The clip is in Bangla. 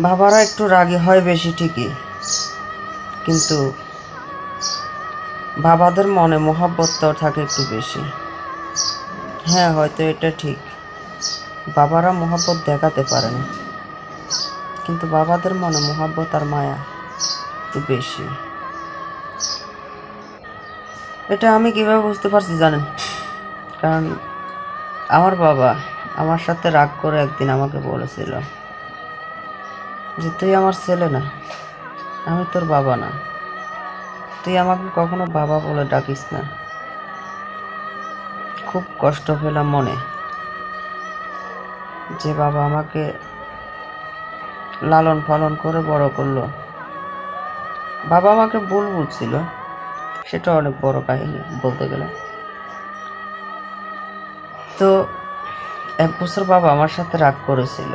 বাবারা একটু রাগী হয় বেশি ঠিকই, কিন্তু বাবাদের মনে মহাব্বতটাও থাকে একটু বেশি। হ্যাঁ, হয়তো এটা ঠিক, বাবারা মহাব্বত দেখাতে পারে না, কিন্তু বাবাদের মনে মহাব্বত আর মায়া একটু বেশি। এটা আমি কিভাবে বুঝতে পারছি জানেন? কারণ আমার বাবা আমার সাথে রাগ করে একদিন আমাকে বলেছিল যে তুই আমার ছেলে না, আমি তোর বাবা না, তুই আমাকে কখনো বাবা বলে ডাকিস না। খুব কষ্ট পেলাম মনে যে বাবা আমাকে লালন পালন করে বড় করলো। বাবা আমাকে ভুল বুঝছিল, সেটা অনেক বড় কাহিনী বলতে গেলে। তো এক বছর বাবা আমার সাথে রাগ করেছিল।